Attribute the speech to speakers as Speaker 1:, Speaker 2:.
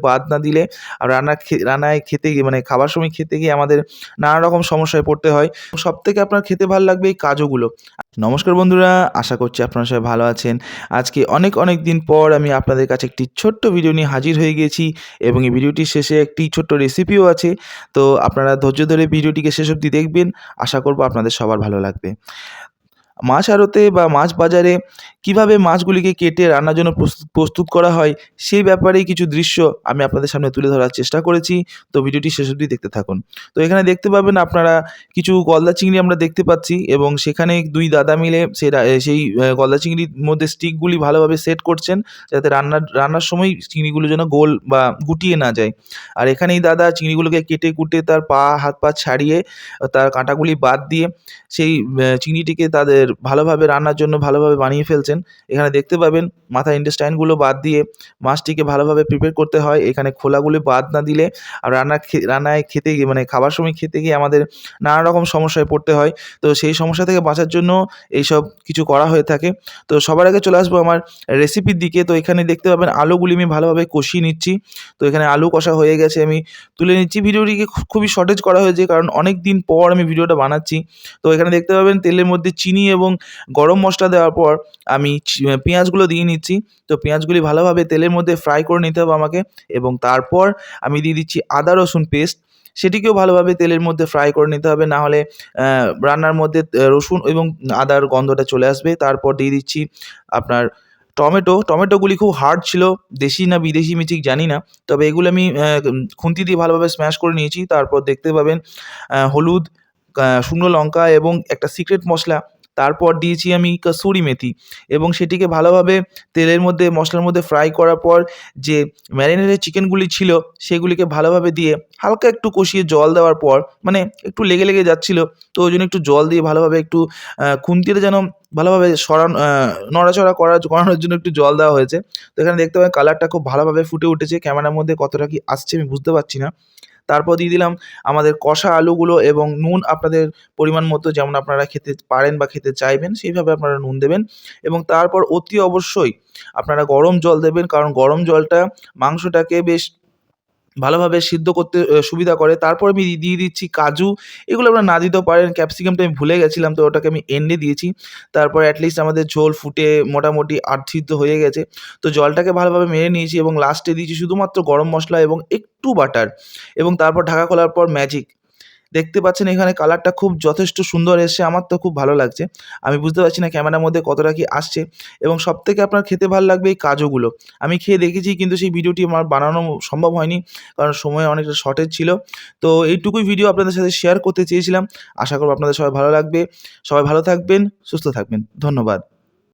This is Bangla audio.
Speaker 1: বাদ না দিলে আর রান্নায় খেতে গিয়ে মানে খাবার সময় খেতে গিয়ে আমাদের নানা রকম সমস্যায় পড়তে হয়। সবথেকে আপনার খেতে ভাল লাগবে এই কাজুগুলো। নমস্কার বন্ধুরা, আশা করছি আপনারা সবাই ভালো আছেন। আজকে অনেক দিন পর আমি আপনাদের কাছে একটি ছোট্ট ভিডিও নিয়ে হাজির হয়ে গিয়েছি এবং এই ভিডিওটির শেষে একটি ছোট্ট রেসিপিও আছে। তো আপনারা ধৈর্য ধরে ভিডিওটিকে শেষ অবধি দেখবেন। আশা করব আপনাদের সবার ভালো লাগবে। মাছ আড়তে বা মাছ বাজারে কিভাবে মাছগুলিকে কেটে রান্নার জন্য প্রস্তুত করা হয়, সেই ব্যাপারেই কিছু দৃশ্য আমি আপনাদের সামনে তুলে ধরার চেষ্টা করেছি। তো ভিডিওটি শেষ অবধি দেখতে থাকুন। তো এখানে দেখতে পাবেন আপনারা কিছু গলদা চিংড়ি আমরা দেখতে পাচ্ছি এবং সেখানে ২ দাদা মিলে সেই গলদা চিংড়ির মধ্যে স্টিকগুলি ভালোভাবে সেট করছেন, যাতে রান্নার সময় চিংড়িগুলো যেন গোল বা গুটিয়ে না যায়। আর এখানে এই দাদা চিংড়িগুলোকে কেটে কুটে তার হাত পা ছাড়িয়ে তার কাঁটাগুলি বাদ দিয়ে সেই চিংড়িটিকে তাদের ভালোভাবে রান্নার জন্য ভালোভাবে বানিয়ে ফেলছেন। এখানে দেখতে পাবেন মাথার ইন্টেস্টাইনগুলো বাদ দিয়ে মাছটিকে ভালোভাবে প্রিপেয়ার করতে হয়। এখানে খোলাগুলি বাদ না দিলে আর রান্নায় খেতে গিয়ে মানে খাবার সময় খেতে গিয়ে আমাদের নানা রকম সমস্যায় পড়তে হয়। তো সেই সমস্যা থেকে বাঁচার জন্য এইসব কিছু করা হয়ে থাকে। তো সবার আগে চলে আসবো আমার রেসিপির দিকে। তো এখানে দেখতে পাবেন আলুগুলি আমি ভালোভাবে কষিয়ে নিচ্ছি। তো এখানে আলু কষা হয়ে গেছে, আমি তুলে নিচ্ছি। ভিডিওটিকে খুবই শর্টেজ করা হয়েছে, কারণ অনেক দিন পর আমি ভিডিওটা বানাচ্ছি। তো এখানে দেখতে পাবেন তেলের মধ্যে চিনি এবং গরম মশলা দেওয়ার পর আমি পেঁয়াজগুলো দিয়ে নিচ্ছি। তো পেঁয়াজগুলি ভালোভাবে তেলের মধ্যে ফ্রাই করে নিতে হবে আমাকে, এবং তারপর আমি দিয়ে দিচ্ছি আদা রসুন পেস্ট। সেটিকেও ভালোভাবে তেলের মধ্যে ফ্রাই করে নিতে হবে, না হলে রান্নার মধ্যে রসুন এবং আদার গন্ধটা চলে আসবে। তারপর দিয়ে দিচ্ছি আপনার টমেটোগুলি খুব হার্ড ছিল, দেশি না বিদেশি আমি ঠিক জানি না। তবে এগুলো আমি খুন্তি দিয়ে ভালোভাবে স্ম্যাশ করে নিয়েছি। তারপর দেখতে পাবেন হলুদ, শুকনো লঙ্কা এবং একটা সিক্রেট মশলা। তারপর দিয়েছি আমি কসুরি মেথি এবং সেটিকে ভালোভাবে তেলের মধ্যে মশলার মধ্যে ফ্রাই করার পর যে ম্যারিনেটেড চিকেনগুলি ছিল সেগুলিকে ভালোভাবে দিয়ে হালকা একটু কষিয়ে জল দেওয়ার পর, মানে একটু লেগে যাচ্ছিল, তো ওই জন্য একটু জল দিয়ে ভালোভাবে একটু খুন্তিতে যেন ভালোভাবে নড়াচড়া করানোর জন্য একটু জল দেওয়া হয়েছে। তো এখানে দেখতে পাবেন কালারটা খুব ভালোভাবে ফুটে উঠেছে। ক্যামেরার মধ্যে কতটা কি আসছে আমি বুঝতে পারছি না। তারপর দিয়ে দিলাম আমাদের কষা আলুগুলো এবং নুন আপনাদের পরিমাণ মতো, যেমন আপনারা খেতে পারেন বা খেতে চাইবেন সেইভাবে আপনারা নুন দেবেন। এবং তারপর অতি অবশ্যই আপনারা গরম জল দেবেন, কারণ গরম জলটা মাংসটাকে বেশ ভালোভাবে সিদ্ধ করতে সুবিধা করে। তারপর আমি দিয়ে দিচ্ছি কাজু। এগুলো আপনারা না দিতেও পারেন। ক্যাপসিকামটা আমি ভুলে গেছিলাম, তো ওটাকে আমি এন্ডে দিয়েছি। তারপর লিস্ট আমাদের ঝোল ফুটে মোটামুটি সিদ্ধ হয়ে গেছে। তো জলটাকে ভালোভাবে মেরে নিয়েছি এবং লাস্টে দিয়েছি শুধুমাত্র গরম মশলা এবং একটু বাটার, এবং তারপর ঢাকা খোলার পর ম্যাজিক। দেখতে পাচ্ছেন এখানে কালারটা খুব যথেষ্ট সুন্দর এসছে। আমার তো খুব ভালো লাগছে। আমি বুঝতে পারছি না ক্যামেরার মধ্যে কতটা কি আসছে, এবং সবথেকে আপনার খেতে ভালো লাগবে এই কাজুগুলো। আমি খেয়ে দেখেছি, কিন্তু সেই ভিডিওটি আমার বানানো সম্ভব হয়নি, কারণ সময় অনেকটা শর্টেজ ছিল। তো এইটুকুই ভিডিও আপনাদের সাথে শেয়ার করতে চেয়েছিলাম। আশা করব আপনাদের সবার ভালো লাগবে। সবাই ভালো থাকবেন, সুস্থ থাকবেন। ধন্যবাদ।